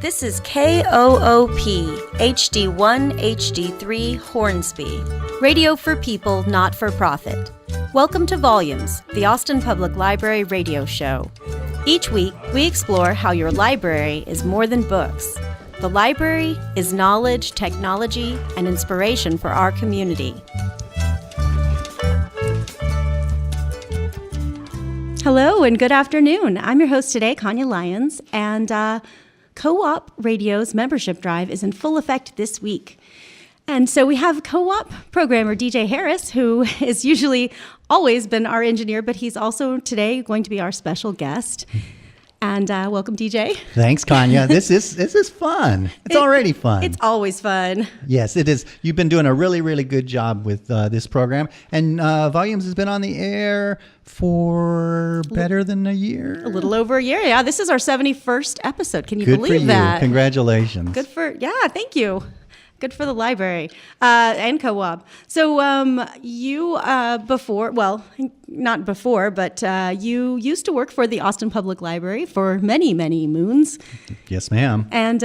This is KOOP HD1 HD3 Hornsby, radio for people, not for profit. Welcome to Volumes, the Austin Public Library radio show. Each week, we explore how your library is more than books. The library is knowledge, technology, and inspiration for our community. Hello and good afternoon. I'm your host today, Kanya Lyons, and KOOP Radio's membership drive is in full effect this week. And so we have KOOP programmer DJ Harris, who is usually always been our engineer, but he's also today going to be our special guest. And welcome, DJ. Thanks, Kanya. This is fun. It's already fun. It's always fun. Yes, it is. You've been doing a really, really good job with this program. And Volumes has been on the air for better than a year. A little over a year. Yeah, this is our 71st episode. Can you Good believe for that? You. Congratulations. Thank you. Good for the library and KOOP. So you you used to work for the Austin Public Library for many, many moons. Yes, ma'am. And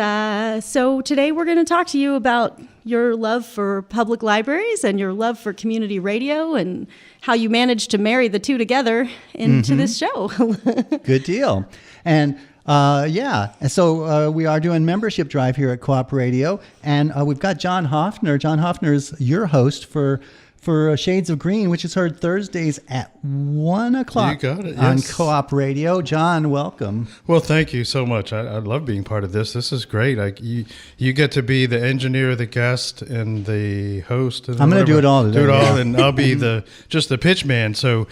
so today we're going to talk to you about your love for public libraries and your love for community radio and how you managed to marry the two together into this show. Good deal. And so we are doing membership drive here at KOOP Radio, and we've got John Hoffner. John Hoffner is your host for Shades of Green, which is heard Thursdays at 1 o'clock on KOOP Radio. John, welcome. Well, thank you so much. I love being part of this. This is great. You get to be the engineer, the guest, and the host. And I'm going to do it all today. And I'll be just the pitch man. So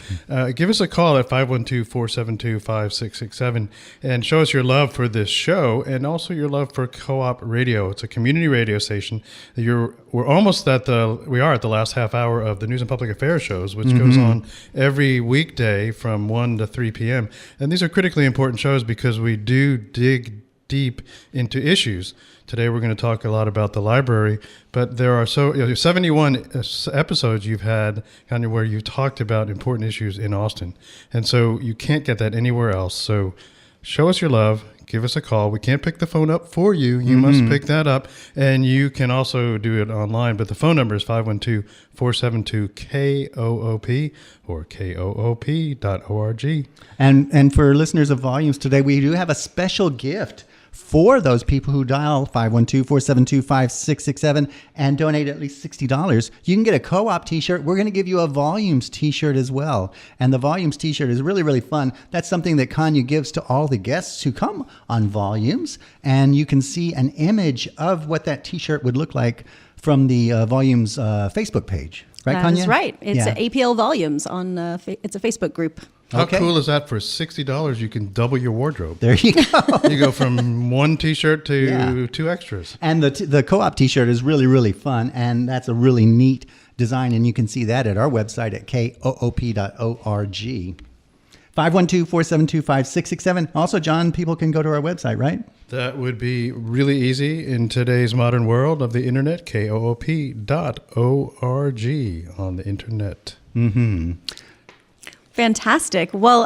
give us a call at 512-472-5667 and show us your love for this show and also your love for KOOP Radio. It's a community radio station. We're almost at the last half hour of the News and Public Affairs shows, which goes on every weekday from 1 to 3 p.m. And these are critically important shows because we do dig deep into issues. Today we're going to talk a lot about the library, but there are 71 episodes you've had kind of where you talked about important issues in Austin. And so you can't get that anywhere else. So show us your love. Give us a call. We can't pick the phone up for you. You must pick that up. And you can also do it online. But the phone number is 512-472-KOOP or KOOP.org. And for listeners of Volumes today, we do have a special gift for those people who dial 512-472-5667 and donate at least $60. You can get a KOOP t-shirt. We're going to give you a Volumes t-shirt as well. And the Volumes t-shirt is really, really fun. That's something that Kanya gives to all the guests who come on Volumes. And you can see an image of what that t-shirt would look like from the Volumes Facebook page. Right, Kanya? That's right. It's APL Volumes on it's a Facebook group. How cool is that? For $60, you can double your wardrobe. There you go. You go from one T-shirt to two extras. And the KOOP T-shirt is really, really fun, and that's a really neat design, and you can see that at our website at koop.org. 512-472-5667. Also, John, people can go to our website, right? That would be really easy in today's modern world of the internet, koop.org on the internet. Mm-hmm. Fantastic. Well,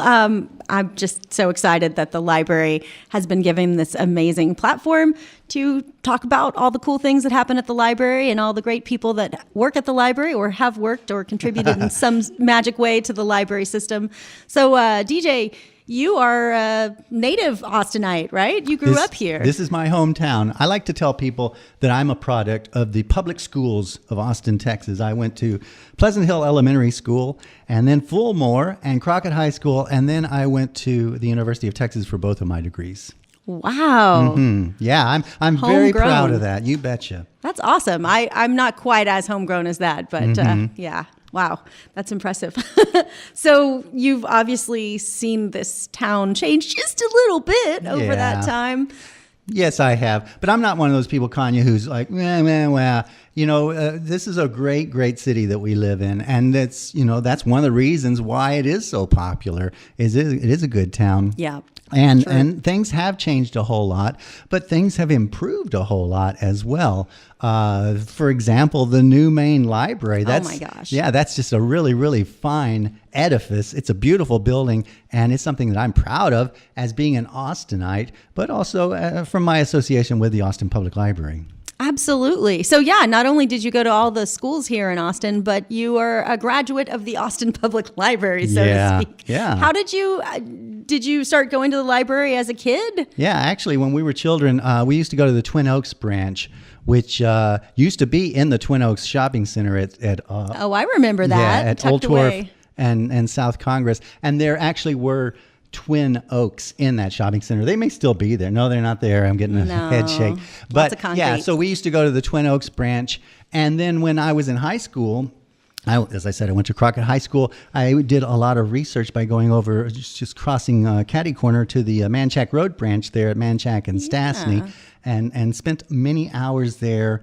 I'm just so excited that the library has been given this amazing platform to talk about all the cool things that happen at the library and all the great people that work at the library or have worked or contributed in some magic way to the library system. So, DJ, you are a native Austinite, right? You grew up here. This is my hometown. I like to tell people that I'm a product of the public schools of Austin, Texas. I went to Pleasant Hill Elementary School and then Fulmore and Crockett High School, and then I went to the University of Texas for both of my degrees. Wow. Yeah, I'm very proud of that. You betcha. That's awesome. I'm not quite as homegrown as that, but yeah. Wow, that's impressive. So you've obviously seen this town change just a little bit over that time. Yes, I have. But I'm not one of those people, Kanya, who's like, well. This is a great, great city that we live in. And that's one of the reasons why it is so popular. It is a good town. Yeah. And things have changed a whole lot, but things have improved a whole lot as well. For example, the new main library. Oh my gosh. Yeah, that's just a really, really fine edifice. It's a beautiful building, and it's something that I'm proud of as being an Austinite, but also from my association with the Austin Public Library. Absolutely. So yeah, not only did you go to all the schools here in Austin, but you are a graduate of the Austin Public Library, so to speak. Yeah. How did you start going to the library as a kid? Yeah, actually, when we were children, we used to go to the Twin Oaks branch, which used to be in the Twin Oaks shopping center at Oh, I remember that. at tucked Old Torf away. and South Congress. And there actually were Twin Oaks in that shopping center. They may still be there. No, they're not there. I'm getting a head shake. Lots of But concrete. yeah, so we used to go to the Twin Oaks branch. And then when I was in high school, as I said, I went to Crockett High School. I did a lot of research by going over, just crossing Caddy Corner to the Manchac Road branch there at Manchac and Stastny, and spent many hours there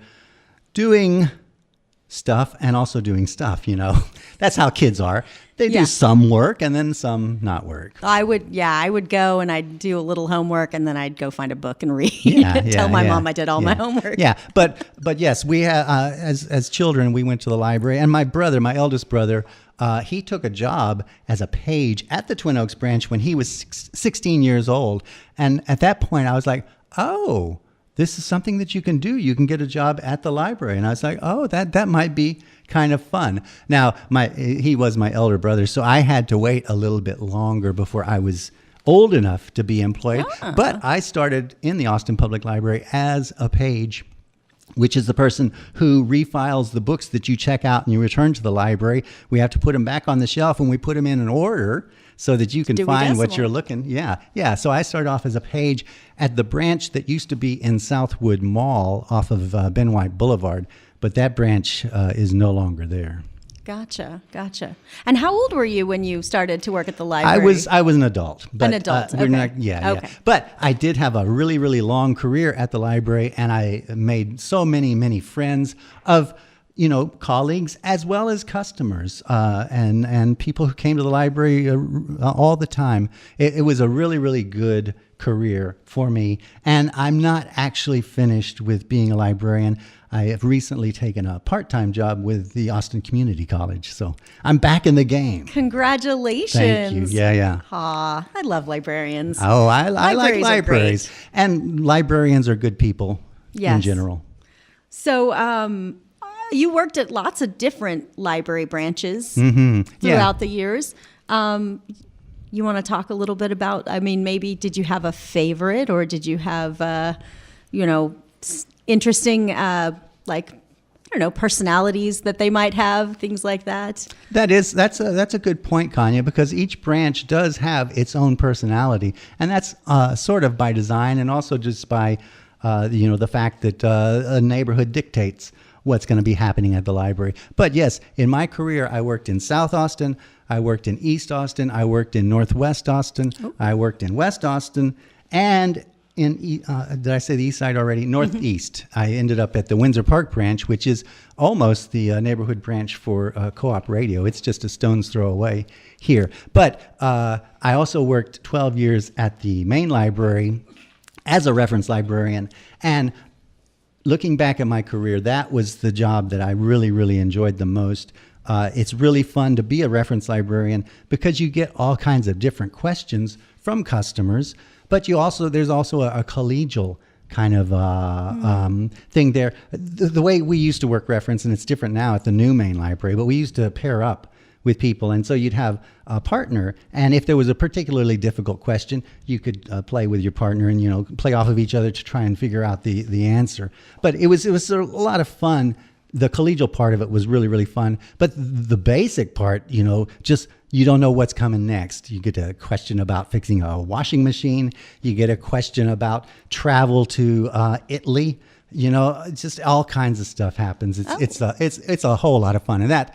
doing stuff and also doing stuff, That's how kids are. They Yeah. do some work and then some not work. I would go and I'd do a little homework and then I'd go find a book and read. Yeah, Tell my yeah, mom I did all my yeah. homework. Yeah, but yes, we as children we went to the library, and my eldest brother, he took a job as a page at the Twin Oaks branch when he was 16 years old, and at that point I was like, oh, this is something that you can do. You can get a job at the library, and I was like, oh, that might be kind of fun. Now, he was my elder brother, so I had to wait a little bit longer before I was old enough to be employed. But I started in the Austin Public Library as a page, which is the person who refiles the books that you check out and you return to the library. We have to put them back on the shelf, and we put them in an order so that you can Dewey find what Decimal. you're looking. Yeah. So I started off as a page at the branch that used to be in Southwood Mall off of Ben White Boulevard, but that branch is no longer there. Gotcha. And how old were you when you started to work at the library? I was an adult. But, An adult, we're okay. not, yeah. Okay. But I did have a really, really long career at the library, and I made so many, many friends of colleagues as well as customers and people who came to the library all the time. It was a really, really good career for me. And I'm not actually finished with being a librarian. I have recently taken a part-time job with the Austin Community College. So I'm back in the game. Congratulations. Thank you. Yeah. Aw, I love librarians. Oh, I like Libraries are libraries. great. And librarians are good people in Yes. general. So, you worked at lots of different library branches Yeah. throughout the years. You want to talk a little bit about, maybe did you have a favorite, or did you have, interesting, personalities that they might have, things like that? That's a good point, Kanya, because each branch does have its own personality, and that's sort of by design, and also just by the fact that a neighborhood dictates what's going to be happening at the library. But yes, in my career, I worked in South Austin, I worked in East Austin, I worked in Northwest Austin, I worked in West Austin, and in, did I say the East Side already? Northeast. I ended up at the Windsor Park branch, which is almost the neighborhood branch for KOOP Radio. It's just a stone's throw away here. But I also worked 12 years at the main library as a reference librarian, and looking back at my career, that was the job that I really, really enjoyed the most. It's really fun to be a reference librarian because you get all kinds of different questions from customers, but there's also a collegial kind of thing there. The way we used to work reference, and it's different now at the new main library, but we used to pair up with people, and so you'd have a partner, and if there was a particularly difficult question, you could play with your partner and play off of each other to try and figure out the answer. But it was a lot of fun. The collegial part of it was really, really fun, but the basic part, just you don't know what's coming next. You get a question about fixing a washing machine. You get a question about travel to Italy. Just all kinds of stuff happens. It's a whole lot of fun, and that,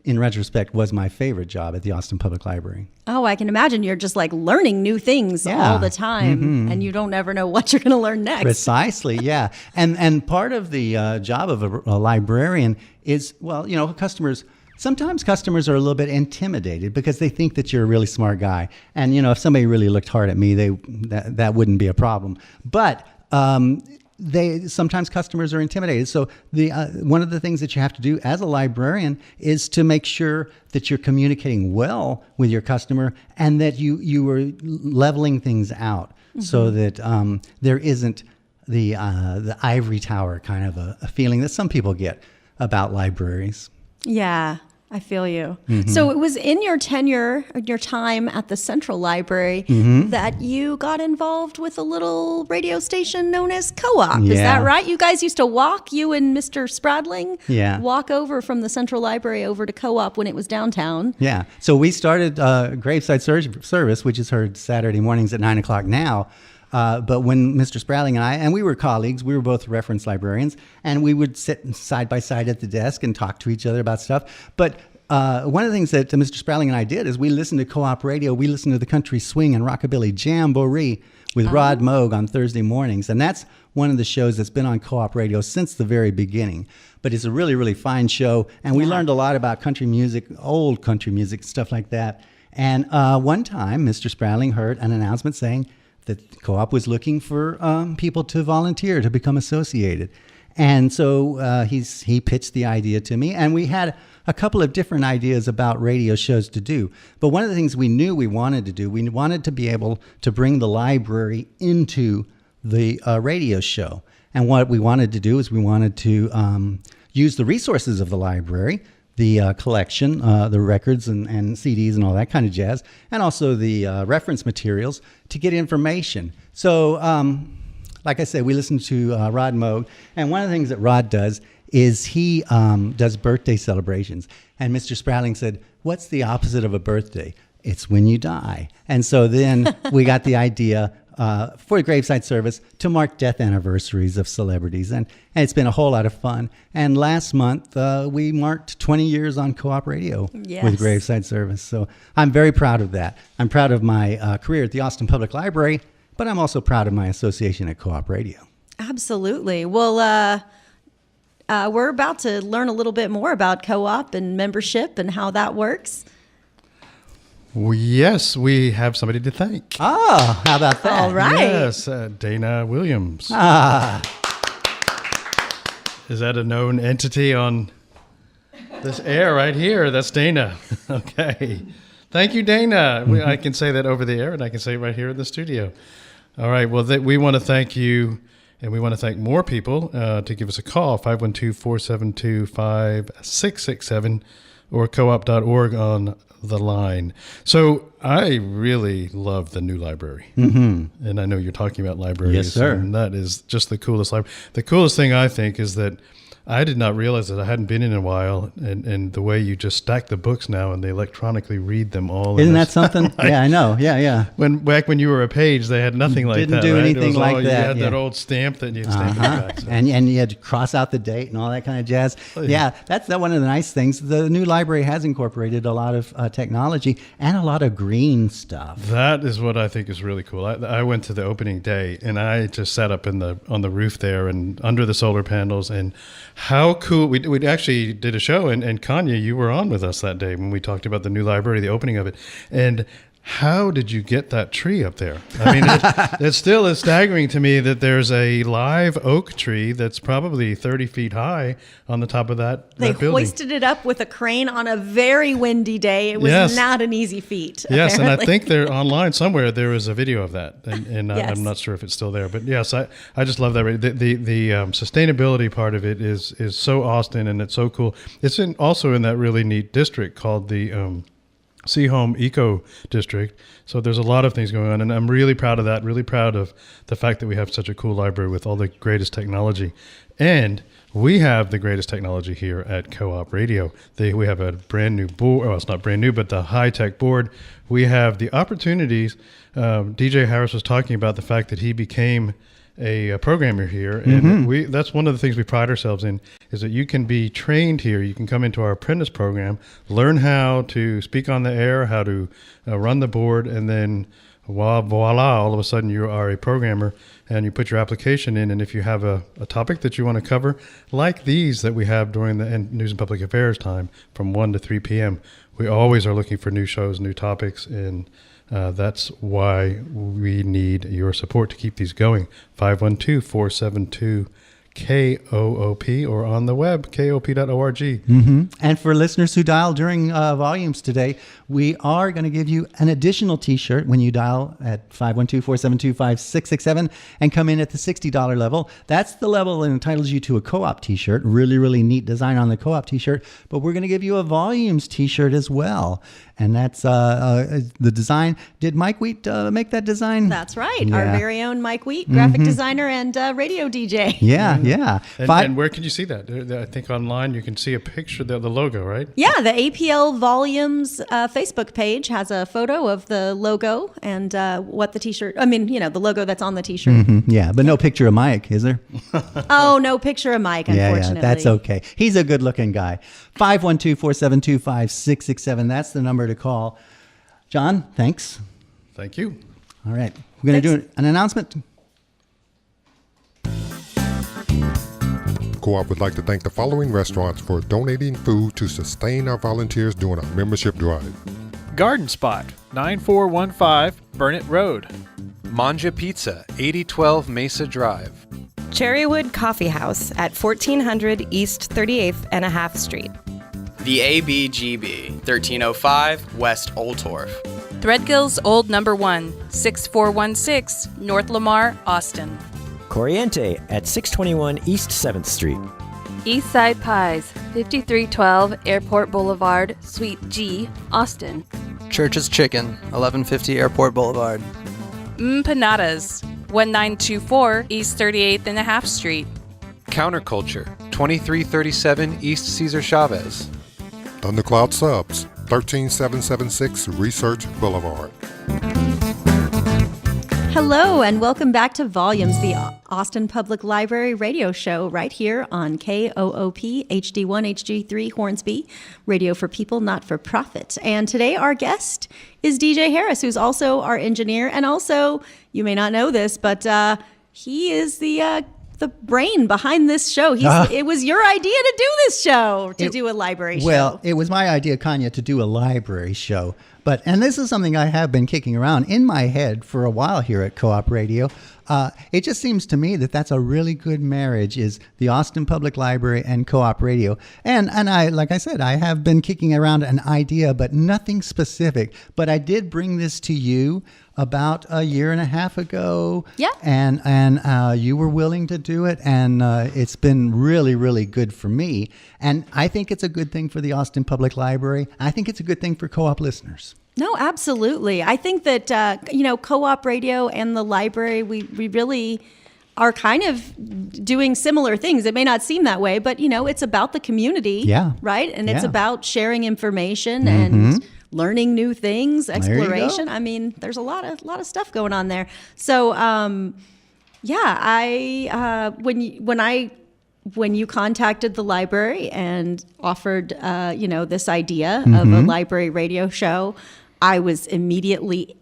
in retrospect, was my favorite job at the Austin Public Library. Oh, I can imagine you're just learning new things all the time, and you don't ever know what you're going to learn next. Precisely, yeah. And part of the job of a librarian is, customers Sometimes customers are a little bit intimidated because they think that you're a really smart guy. And, you know, if somebody really looked hard at me, that wouldn't be a problem. But sometimes customers are intimidated. So one of the things that you have to do as a librarian is to make sure that you're communicating well with your customer and that you are leveling things out so that there isn't the ivory tower kind of a feeling that some people get about libraries. Yeah, I feel you. So it was in your tenure, your time at the Central Library, that you got involved with a little radio station known as KOOP. Is that right? You guys used to walk, you and Mr. Spradling, walk over from the Central Library over to KOOP when it was downtown. Yeah. So we started Graveside Service, which is heard Saturday mornings at 9 o'clock now. But when Mr. Spradling and I, and we were colleagues, we were both reference librarians, and we would sit side by side at the desk and talk to each other about stuff. But one of the things that Mr. Spradling and I did is we listened to KOOP radio. We listened to the Country Swing and Rockabilly Jamboree with Rod Moog on Thursday mornings. And that's one of the shows that's been on KOOP radio since the very beginning. But it's a really, really fine show. And we learned a lot about country music, old country music, stuff like that. And one time, Mr. Spradling heard an announcement saying that KOOP was looking for people to volunteer to become associated. And so he pitched the idea to me, and we had a couple of different ideas about radio shows to do. But one of the things we knew we wanted to do, we wanted to be able to bring the library into the radio show. And what we wanted to do is we wanted to use the resources of the library, the collection, the records and CDs and all that kind of jazz, and also the reference materials to get information. So, like I said, we listened to Rod Moog, and one of the things that Rod does is he does birthday celebrations. And Mr. Spradling said, "What's the opposite of a birthday? It's when you die." And so then we got the idea for a graveside service to mark death anniversaries of celebrities. And it's been a whole lot of fun. And last month, we marked 20 years on KOOP radio with graveside service. So I'm very proud of that. I'm proud of my career at the Austin Public Library, but I'm also proud of my association at KOOP radio. Absolutely. Well, we're about to learn a little bit more about KOOP and membership and how that works. Well, yes, we have somebody to thank. Oh, how about that? All right. Yes, Dana Williams. Is that a known entity on this air right here? That's Dana. Okay. Thank you, Dana. I can say that over the air, and I can say it right here in the studio. All right. Well, we want to thank you, and we want to thank more people to give us a call, 512-472-5667, or koop.org on the line. So I really love the new library. And I know you're talking about libraries. Yes, sir. And that is just the coolest library. The coolest thing I think is that I did not realize that I hadn't been in a while, and the way you just stack the books now and they electronically read them all. Isn't that something? Yeah, I know. Yeah. Back when you were a page, they had nothing like Didn't that. do right? anything like that. You had yeah. that old stamp that you'd stamp back. So. And you had to cross out the date and all that kind of jazz. Yeah, that's one of the nice things. The new library has incorporated a lot of technology and a lot of green stuff. That is what I think is really cool. I went to the opening day, and I just sat up on the roof there and under the solar panels, and how cool. We actually did a show, and Kanye, you were on with us that day when we talked about the new library, the opening of it. And how did you get that tree up there? I mean, it still is staggering to me that there's a live oak tree that's probably 30 feet high on the top of that building. Hoisted it up with a crane on a very windy day. It was not an easy feat. Yes, apparently. and I think they're online somewhere. There is a video of that, and Yes. I'm not sure if it's still there. But yes, I just love that. The sustainability part of it is so Austin, and it's so cool. It's also in that really neat district called the Seaholm Eco District. So there's a lot of things going on, and I'm really proud of that, really proud of the fact that we have such a cool library with all the greatest technology. And we have the greatest technology here at KOOP Radio. We have a brand new board. Well, it's not brand new, but the high-tech board. We have the opportunities. DJ Harris was talking about the fact that he became a programmer here, and that's one of the things we pride ourselves in, is that you can be trained here. You can come into our apprentice program, learn how to speak on the air, how to run the board, and then voila, all of a sudden you are a programmer and you put your application in. And if you have a topic that you want to cover, like these that we have during the News and Public Affairs time from 1 to 3 p.m., we always are looking for new shows, new topics, and that's why we need your support to keep these going. 512-472-KOOP or on the web, koop.org. Mm-hmm. And for listeners who dial during volumes today, we are going to give you an additional T-shirt when you dial at 512-472-5667 and come in at the $60 level. That's the level that entitles you to a co-op T-shirt. Really, really neat design on the co-op T-shirt. But we're going to give you a volumes T-shirt as well. And that's the design. Did Mike Wheat make that design? That's right. Yeah. Our very own Mike Wheat, graphic designer and radio DJ. Yeah, yeah. And where can you see that? I think online you can see a picture of the logo, right? Yeah, the APL Volumes Facebook page has a photo of the logo and what the T-shirt, the logo that's on the T-shirt. Mm-hmm. Yeah, but no picture of Mike, is there? Oh, no picture of Mike, unfortunately. Yeah, that's okay. He's a good-looking guy. 512-472-5667. That's the number to call. John, thanks. Thank you. All right. We're going to do an announcement. Co-op would like to thank the following restaurants for donating food to sustain our volunteers during our membership drive. Garden Spot, 9415 Burnett Road. Manja Pizza, 8012 Mesa Drive. Cherrywood Coffee House at 1400 East 38th and a half Street. The ABGB, 1305 West Old Torf. Threadgill's Old Number 1, 6416 North Lamar, Austin. Corriente at 621 East 7th Street. Eastside Pies, 5312 Airport Boulevard, Suite G, Austin. Church's Chicken, 1150 Airport Boulevard. Empanadas, 1924 East 38th and a half Street. Counterculture, 2337 East Cesar Chavez. Thundercloud Subs, 13776 Research Boulevard. Hello and welcome back to Volumes, the Austin Public Library radio show right here on KOOP HD1 HD3 Hornsby, radio for people, not for profit. And today our guest is DJ Harris, who's also our engineer, and also, you may not know this, but he is the brain behind this show. It was your idea to do this show, do a library show. Well, it was my idea, Kanya, to do a library show. And this is something I have been kicking around in my head for a while here at Co-op Radio. It just seems to me that that's a really good marriage, is the Austin Public Library and Co-op Radio. And I, like I said, I have been kicking around an idea, but nothing specific. But I did bring this to you about a year and a half ago. Yeah. And you were willing to do it, and it's been really, really good for me. And I think it's a good thing for the Austin Public Library. I think it's a good thing for co-op listeners. No, absolutely. I think that, Co-op Radio and the library, we really are kind of doing similar things. It may not seem that way, but, it's about the community, right? And it's about sharing information and learning new things, exploration. There's a lot of stuff going on there. So, when you contacted the library and offered, this idea of a library radio show, I was immediately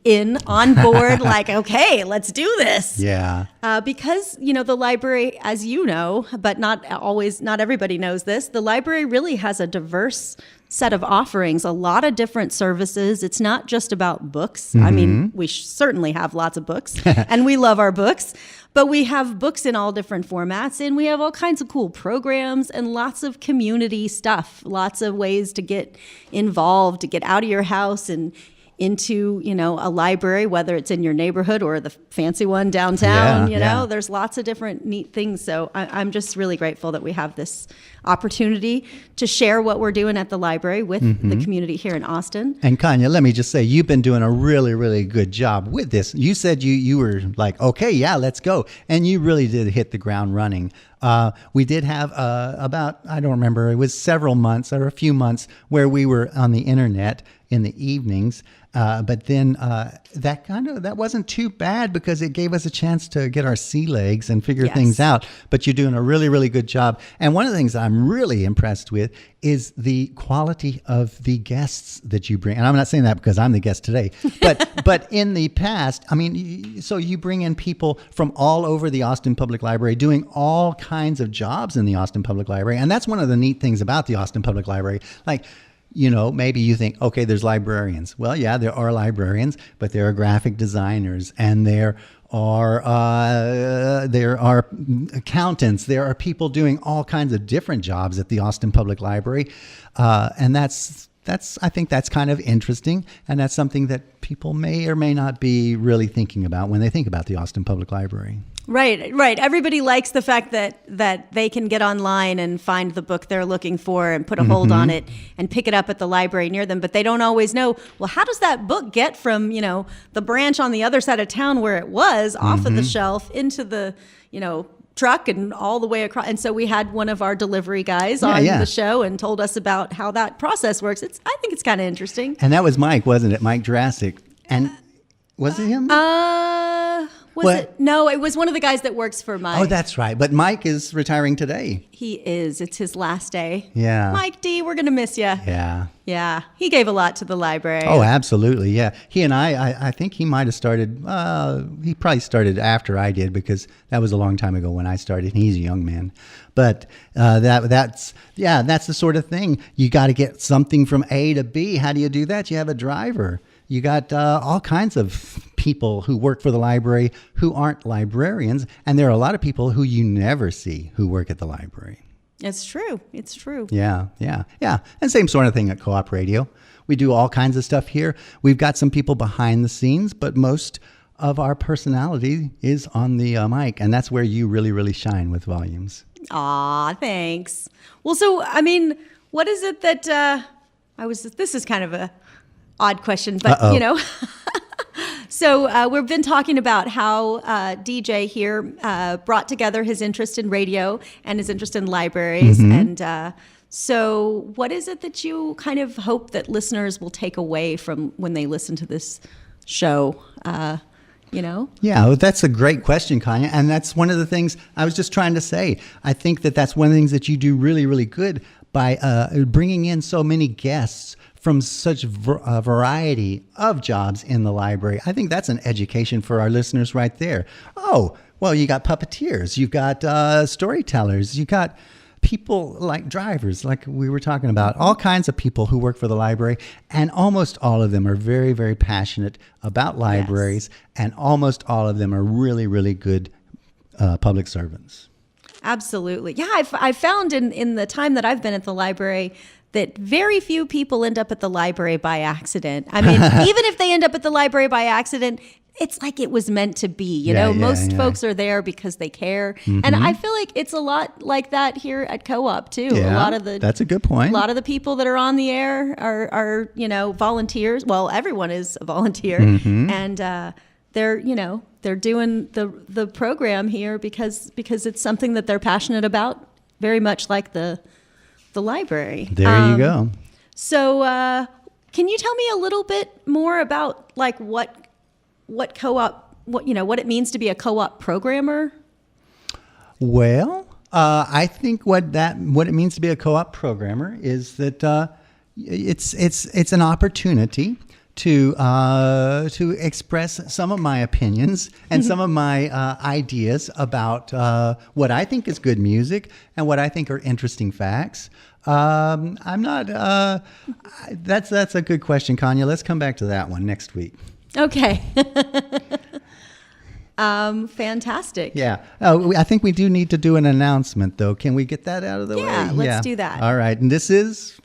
on board, like, okay, let's do this. Yeah. Because, the library, as you know, but not everybody knows this, the library really has a diverse set of offerings, a lot of different services. It's not just about books. We certainly have lots of books and we love our books, but we have books in all different formats, and we have all kinds of cool programs and lots of community stuff, lots of ways to get involved, to get out of your house and into, a library, whether it's in your neighborhood or the fancy one downtown, there's lots of different neat things. So I'm just really grateful that we have this opportunity to share what we're doing at the library with the community here in Austin. And Kanya, let me just say, you've been doing a really, really good job with this. You said you were like, okay, yeah, let's go. And you really did hit the ground running. We did have about, I don't remember, it was several months or a few months where we were on the internet in the evenings. But then that wasn't too bad because it gave us a chance to get our sea legs and figure things out. But you're doing a really, really good job. And one of the things I'm really impressed with is the quality of the guests that you bring. And I'm not saying that because I'm the guest today, but in the past, I mean, so you bring in people from all over the Austin Public Library doing all kinds of jobs in the Austin Public Library. And that's one of the neat things about the Austin Public Library. Like, maybe you think, okay, there's librarians. Well, yeah, there are librarians, but there are graphic designers, and there are accountants. There are people doing all kinds of different jobs at the Austin Public Library, and that's I think that's kind of interesting, and that's something that people may or may not be really thinking about when they think about the Austin Public Library. Right. Everybody likes the fact that they can get online and find the book they're looking for and put a hold on it and pick it up at the library near them. But they don't always know, well, how does that book get from, the branch on the other side of town where it was off of the shelf into the, truck and all the way across. And so we had one of our delivery guys on the show and told us about how that process works. I think it's kind of interesting. And that was Mike, wasn't it? Mike Jurassic. And was it him? Was it? No, it was one of the guys that works for Mike. Oh, that's right. But Mike is retiring today. He is. It's his last day. Yeah. Mike D, we're going to miss you. Yeah. Yeah. He gave a lot to the library. Oh, absolutely. Yeah. He and I think he might have started, he probably started after I did because that was a long time ago when I started. He's a young man. But that's the sort of thing. You got to get something from A to B. How do you do that? You have a driver. You got all kinds of people who work for the library who aren't librarians. And there are a lot of people who you never see who work at the library. It's true. It's true. Yeah. And same sort of thing at Co-op Radio. We do all kinds of stuff here. We've got some people behind the scenes, but most of our personality is on the mic. And that's where you really, really shine with Volumes. Aw, thanks. Well, so, I mean, what is it that this is kind of a odd question, but So we've been talking about how DJ here brought together his interest in radio and his interest in libraries. And so what is it that you kind of hope that listeners will take away from when they listen to this show? Yeah, that's a great question, Kanya. And that's one of the things I was just trying to say. I think that's one of the things that you do really, really good by bringing in so many guests from such a variety of jobs in the library. I think that's an education for our listeners right there. Oh, well, you got puppeteers, you've got storytellers, you got people like drivers, like we were talking about, all kinds of people who work for the library, and almost all of them are very, very passionate about libraries, and almost all of them are really, really good public servants. Absolutely. Yeah, I found in the time that I've been at the library that very few people end up at the library by accident. I mean, even if they end up at the library by accident, it's like it was meant to be. Most folks are there because they care. And I feel like it's a lot like that here at Co-op too. Yeah, that's a good point. A lot of the people that are on the air are volunteers. Well, everyone is a volunteer. And they're doing the program here because it's something that they're passionate about, very much like the library. There you go. So can you tell me a little bit more about like what co-op, what it means to be a co-op programmer? Well, I think what it means to be a co-op programmer is that it's an opportunity to express some of my opinions and some of my ideas about what I think is good music and what I think are interesting facts. I'm not. That's a good question, Kanya. Let's come back to that one next week. Okay. Fantastic. Yeah. I think we do need to do an announcement, though. Can we get that out of the way? Yeah, let's do that. All right. And this is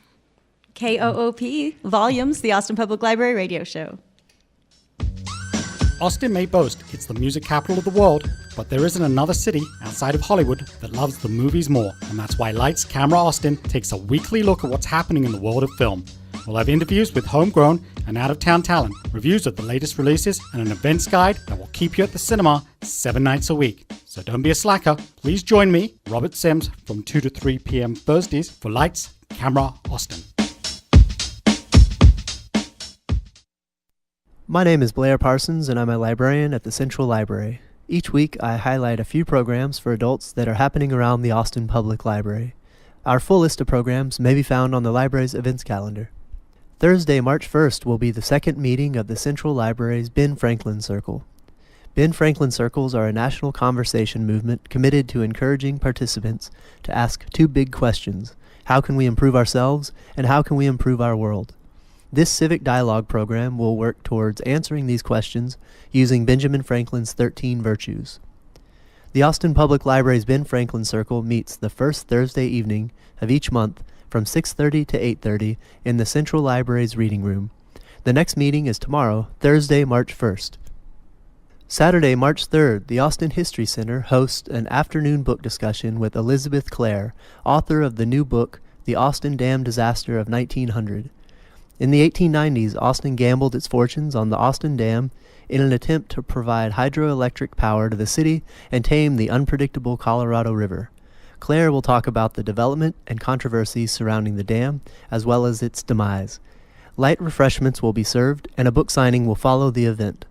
KOOP Volumes, the Austin Public Library radio show. Austin may boast it's the music capital of the world, but there isn't another city outside of Hollywood that loves the movies more. And that's why Lights Camera Austin takes a weekly look at what's happening in the world of film. We'll have interviews with homegrown and out-of-town talent, reviews of the latest releases, and an events guide that will keep you at the cinema 7 nights a week. So don't be a slacker. Please join me, Robert Sims, from 2 to 3 p.m. Thursdays for Lights Camera Austin. My name is Blair Parsons, and I'm a librarian at the Central Library. Each week, I highlight a few programs for adults that are happening around the Austin Public Library. Our full list of programs may be found on the library's events calendar. Thursday, March 1st, will be the second meeting of the Central Library's Ben Franklin Circle. Ben Franklin Circles are a national conversation movement committed to encouraging participants to ask two big questions: how can we improve ourselves, and how can we improve our world? This civic dialogue program will work towards answering these questions using Benjamin Franklin's 13 virtues. The Austin Public Library's Ben Franklin Circle meets the first Thursday evening of each month from 6:30 to 8:30 in the Central Library's reading room. The next meeting is tomorrow, Thursday, March 1st. Saturday, March 3rd, the Austin History Center hosts an afternoon book discussion with Elizabeth Clare, author of the new book, The Austin Dam Disaster of 1900. In the 1890s, Austin gambled its fortunes on the Austin Dam in an attempt to provide hydroelectric power to the city and tame the unpredictable Colorado River. Claire will talk about the development and controversies surrounding the dam, as well as its demise. Light refreshments will be served, and a book signing will follow the event.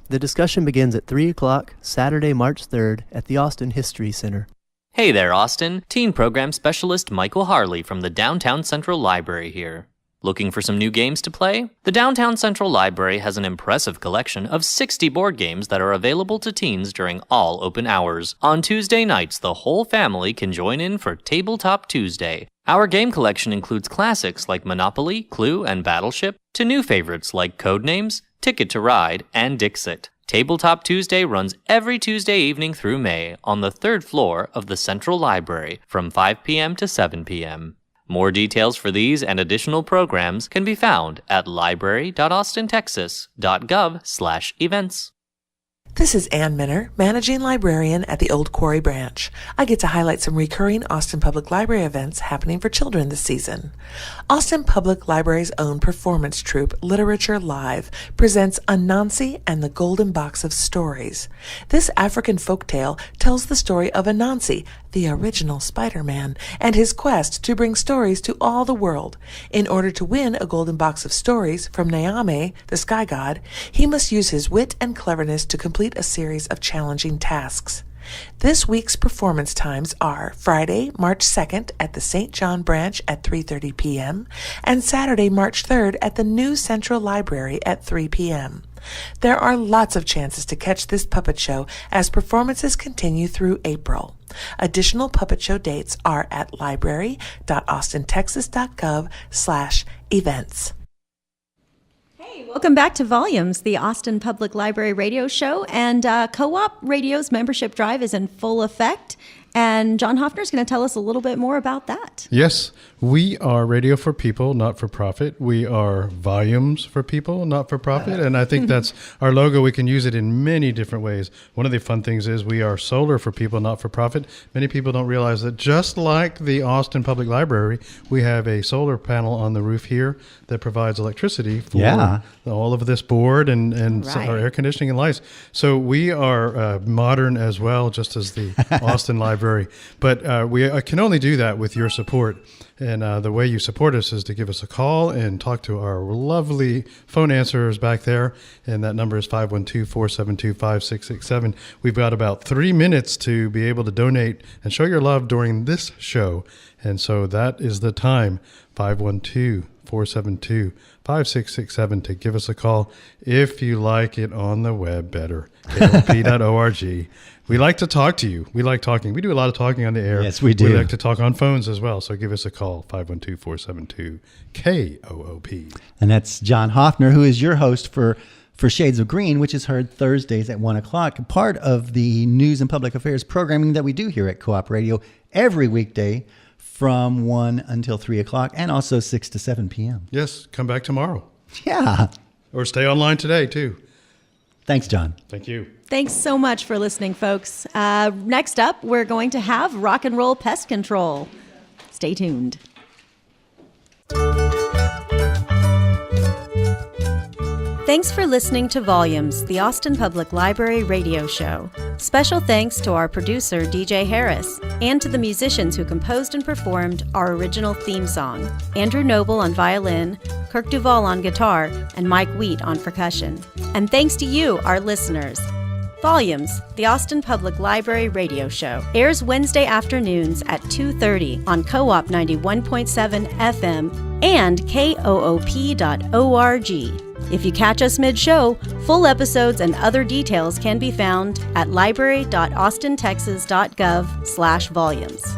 The discussion begins at 3 o'clock, Saturday, March 3rd, at the Austin History Center. Hey there, Austin. Teen Program Specialist Michael Harley from the Downtown Central Library here. Looking for some new games to play? The Downtown Central Library has an impressive collection of 60 board games that are available to teens during all open hours. On Tuesday nights, the whole family can join in for Tabletop Tuesday. Our game collection includes classics like Monopoly, Clue, and Battleship, to new favorites like Codenames, Ticket to Ride, and Dixit. Tabletop Tuesday runs every Tuesday evening through May on the 3rd floor of the Central Library from 5 p.m. to 7 p.m. More details for these and additional programs can be found at library.austintexas.gov/events. This is Ann Minner, Managing Librarian at the Old Quarry Branch. I get to highlight some recurring Austin Public Library events happening for children this season. Austin Public Library's own performance troupe, Literature Live, presents Anansi and the Golden Box of Stories. This African folktale tells the story of Anansi, the original Spider-Man, and his quest to bring stories to all the world. In order to win a golden box of stories from Naame, the sky god, he must use his wit and cleverness to complete a series of challenging tasks. This week's performance times are Friday, March 2nd at the St. John Branch at 3:30 p.m. and Saturday, March 3rd at the new Central Library at 3 p.m. There are lots of chances to catch this puppet show as performances continue through April. Additional puppet show dates are at library.austintexas.gov/events. Hey, welcome back to Volumes, the Austin Public Library radio show. And Co-op Radio's membership drive is in full effect. And John Hoffner is going to tell us a little bit more about that. Yes, we are radio for people, not for profit. We are volumes for people, not for profit. And I think that's our logo. We can use it in many different ways. One of the fun things is we are solar for people, not for profit. Many people don't realize that just like the Austin Public Library, we have a solar panel on the roof here that provides electricity for all of this board and Right. our air conditioning and lights. So we are modern as well, just as the Austin Library. But we can only do that with your support. And the way you support us is to give us a call and talk to our lovely phone answerers back there. And that number is 512-472-5667. We've got about 3 minutes to be able to donate and show your love during this show. And so that is the time, 512-472-5667, to give us a call if you like it on the web better, KOP.org. We like to talk to you. We like talking. We do a lot of talking on the air. Yes, we do. We like to talk on phones as well. So give us a call, 512-472-KOOP. And that's John Hoffner, who is your host for Shades of Green, which is heard Thursdays at 1 o'clock, part of the news and public affairs programming that we do here at Co-op Radio every weekday from 1 until 3 o'clock and also 6 to 7 p.m. Yes, come back tomorrow. Yeah. Or stay online today, too. Thanks, John. Thank you. Thanks so much for listening, folks. Next up, we're going to have Rock and Roll Pest Control. Stay tuned. Thanks for listening to Volumes, the Austin Public Library radio show. Special thanks to our producer, DJ Harris, and to the musicians who composed and performed our original theme song, Andrew Noble on violin, Kirk Duvall on guitar, and Mike Wheat on percussion. And thanks to you, our listeners. Volumes, the Austin Public Library radio show, airs Wednesday afternoons at 2:30 on Co-op 91.7 FM and KOOP.org. If you catch us mid-show, full episodes and other details can be found at library.austintexas.gov/volumes.